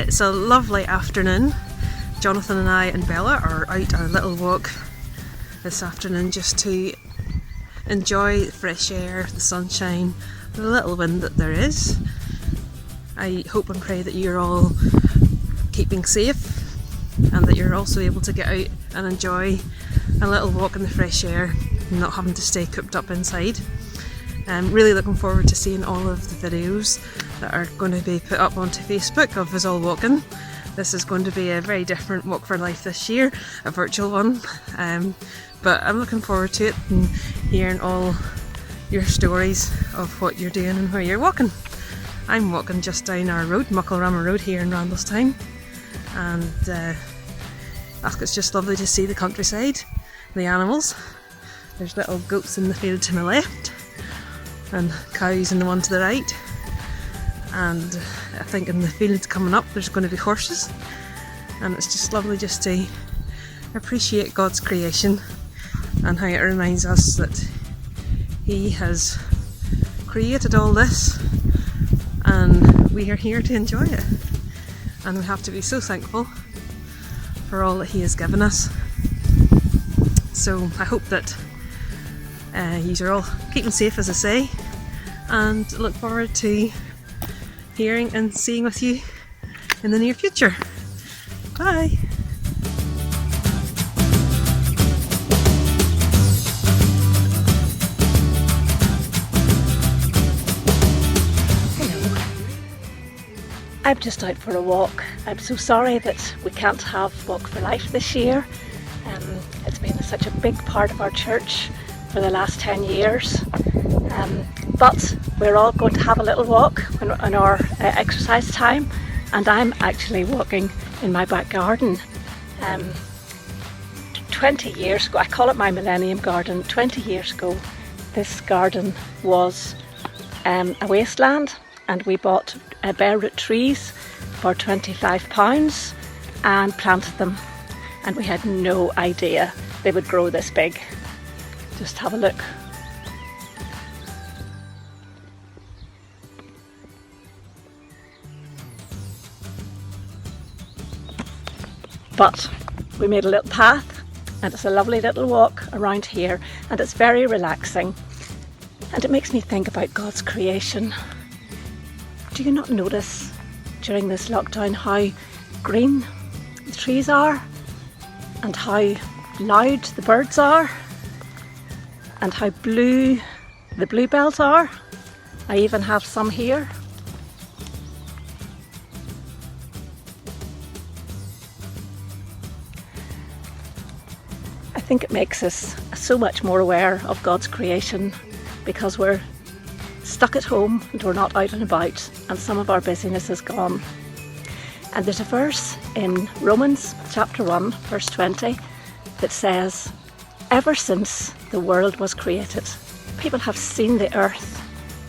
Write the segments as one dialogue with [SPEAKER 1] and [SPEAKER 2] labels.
[SPEAKER 1] It's a lovely afternoon. Jonathan and I and Bella are out our little walk this afternoon just to enjoy the fresh air, the sunshine, the little wind that there is. I hope and pray that you're all keeping safe and that you're also able to get out and enjoy a little walk in the fresh air and not having to stay cooped up inside. I'm really looking forward to seeing all of the videos that are going to be put up onto Facebook of us all walking. This is going to be a very different Walk for Life this year, a virtual one, but I'm looking forward to it and hearing all your stories of what you're doing and where you're walking. I'm walking just down our road, Mucklerammer Road here in Randalstown, and it's just lovely to see the countryside, the animals. There's little goats in the field to my left and cows in the one to the right, and I think in the field coming up there's going to be horses, and it's just lovely just to appreciate God's creation and how it reminds us that He has created all this and we are here to enjoy it, and we have to be so thankful for all that He has given us. So I hope that you are all keeping safe, as I say, and look forward to hearing and seeing with you in the near future. Bye!
[SPEAKER 2] I'm just out for a walk. I'm so sorry that we can't have Walk for Life this year. It's been such a big part of our church for the last 10 years. But we're all going to have a little walk in our exercise time, and I'm actually walking in my back garden. 20 years ago, I call it my Millennium Garden. 20 years ago, this garden was a wasteland, and we bought bare root trees for £25 and planted them, and we had no idea they would grow this big. Just have a look. But we made a little path, and it's a lovely little walk around here, and it's very relaxing, and it makes me think about God's creation. Do you not notice during this lockdown how green the trees are, and how loud the birds are, and how blue the bluebells are? I even have some here. I think it makes us so much more aware of God's creation because we're stuck at home and we're not out and about, and some of our busyness is gone. And there's a verse in Romans chapter 1 verse 20 that says, ever since the world was created, people have seen the earth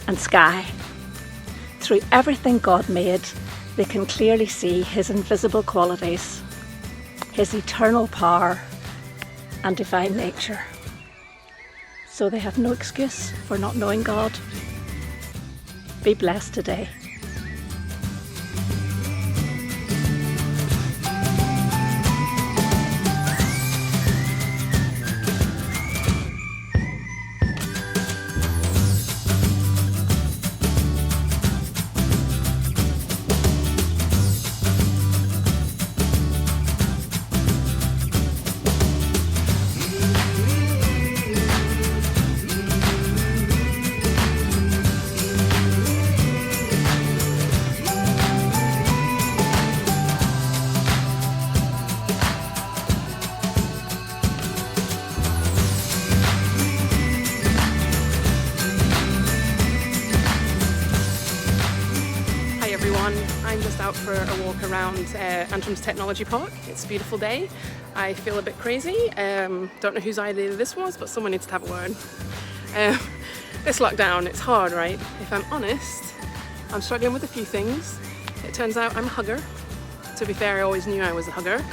[SPEAKER 2] and sky. Through everything God made, they can clearly see His invisible qualities, His eternal power and divine nature. So they have no excuse for not knowing God. Be blessed today.
[SPEAKER 3] I'm just out for a walk around Antrum's Technology Park. It's a beautiful day. I feel a bit crazy. Don't know whose idea this was, but someone needs to have a word. This lockdown, it's hard, right? If I'm honest, I'm struggling with a few things. It turns out I'm a hugger. To be fair, I always knew I was a hugger.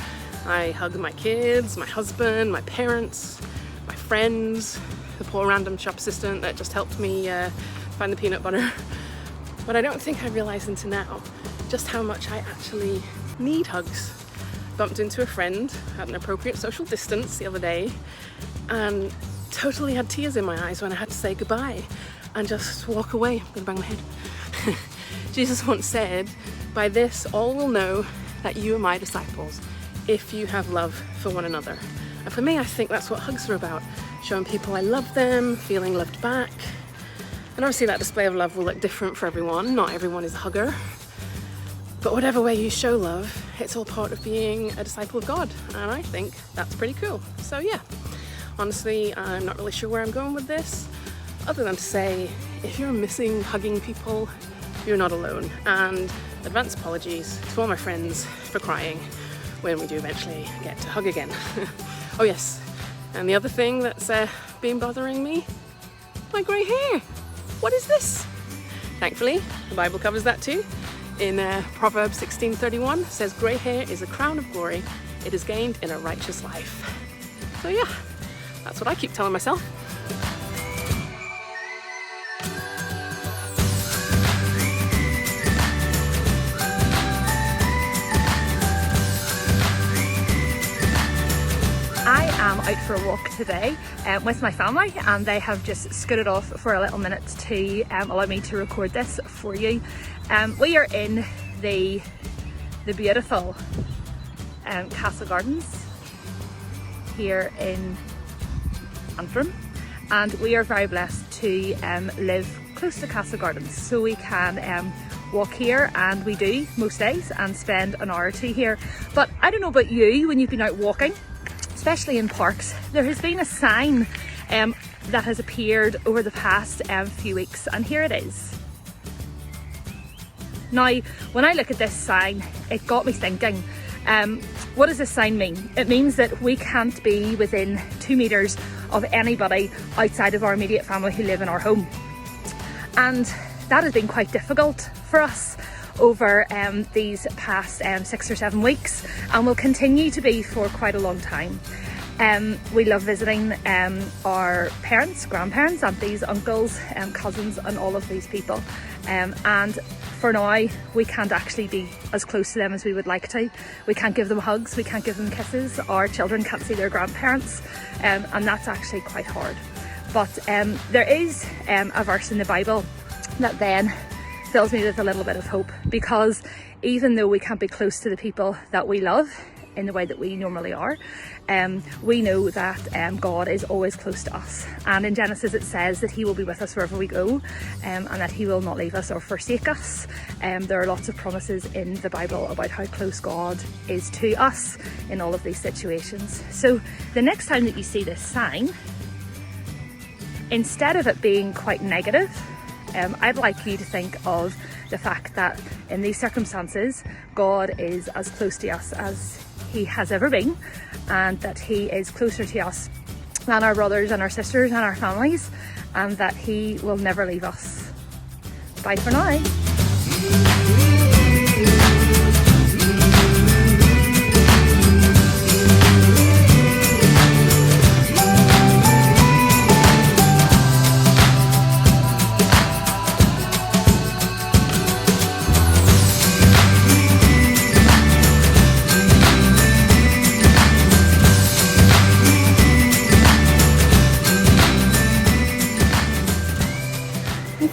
[SPEAKER 3] I hug my kids, my husband, my parents, my friends, the poor random shop assistant that just helped me find the peanut butter. But I don't think I realised until now just how much I actually need hugs. Bumped into a friend at an appropriate social distance the other day and totally had tears in my eyes when I had to say goodbye and just walk away. I'm gonna bang my head. Jesus once said, "By this all will know that you are my disciples, if you have love for one another." And for me, I think that's what hugs are about, showing people I love them, feeling loved back. And obviously that display of love will look different for everyone. Not everyone is a hugger. But whatever way you show love, it's all part of being a disciple of God. And I think that's pretty cool. So yeah, honestly, I'm not really sure where I'm going with this, other than to say, if you're missing hugging people, you're not alone. And advance apologies to all my friends for crying when we do eventually get to hug again. Oh yes, and the other thing that's been bothering me, my grey hair. What is this? Thankfully, the Bible covers that too. In Proverbs 16:31 says, "Grey hair is a crown of glory. It is gained in a righteous life." So yeah, that's what I keep telling myself.
[SPEAKER 2] I am out for a walk today with my family, and they have just scooted off for a little minute to allow me to record this for you. We are in the beautiful Castle Gardens here in Antrim, and we are very blessed to live close to Castle Gardens, so we can walk here, and we do most days, and spend an hour or two here. But I don't know about you, when you've been out walking, especially in parks, there has been a sign that has appeared over the past few weeks, and here it is. Now, when I look at this sign, it got me thinking, what does this sign mean? It means that we can't be within 2 meters of anybody outside of our immediate family who live in our home. And that has been quite difficult for us over these past 6 or 7 weeks, and will continue to be for quite a long time. We love visiting our parents, grandparents, aunties, uncles, cousins, and all of these people. And for now, we can't actually be as close to them as we would like to. We can't give them hugs, we can't give them kisses, our children can't see their grandparents, and that's actually quite hard. But there is a verse in the Bible that then fills me with a little bit of hope, because even though we can't be close to the people that we love in the way that we normally are, we know that God is always close to us. And in Genesis it says that he will be with us wherever we go, and that he will not leave us or forsake us. There are lots of promises in the Bible about how close God is to us in all of these situations. So the next time that you see this sign, instead of it being quite negative, I'd like you to think of the fact that in these circumstances, God is as close to us as he has ever been, and that he is closer to us than our brothers and our sisters and our families, and that he will never leave us. Bye for now.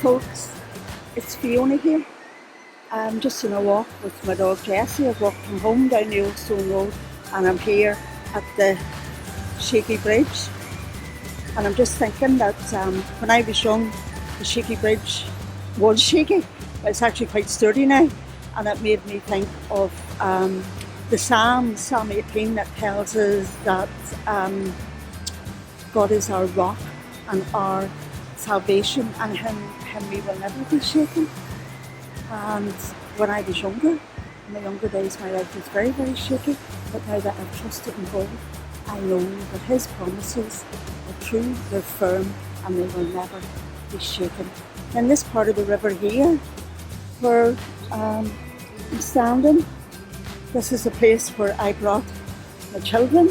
[SPEAKER 4] Folks, it's Fiona here. I'm just on a walk with my dog Jessie. I've walked from home down the Old Stone Road, and I'm here at the Shaky Bridge. And I'm just thinking that when I was young, the Shaky Bridge was shaky, but it's actually quite sturdy now. And it made me think of the Psalm 18, that tells us that God is our rock and our salvation, and him we will never be shaken. And when I was younger, in my younger days, my life was very, very shaky, but now that I've trusted in God, I know that his promises are true, they're firm, and they will never be shaken. In this part of the river here, where I'm standing, this is a place where I brought my children,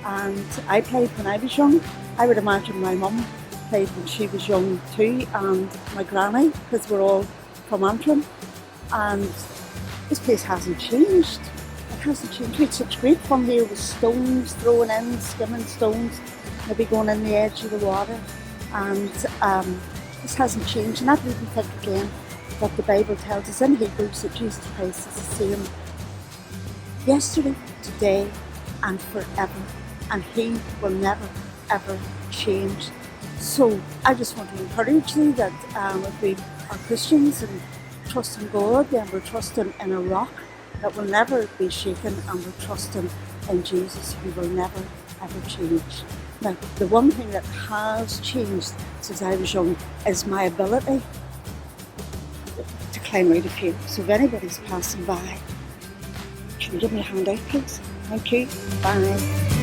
[SPEAKER 4] and I played when I was young. I would imagine my mum played when she was young too, and my granny, because we're all from Antrim. And this place hasn't changed. It hasn't changed. We had such great fun here with stones thrown in, skimming stones, maybe going in the edge of the water. And this hasn't changed. And that made me think again that the Bible tells us in Hebrews that Jesus Christ is the same yesterday, today, and forever. And He will never, ever change. So I just want to encourage you that if we are Christians and trust in God, then we're trusting in a rock that will never be shaken, and we're trusting in Jesus, who will never, ever change. Now, the one thing that has changed since I was young is my ability to climb out of here. So if anybody's passing by, can you give me a hand out, please? Thank you. Bye.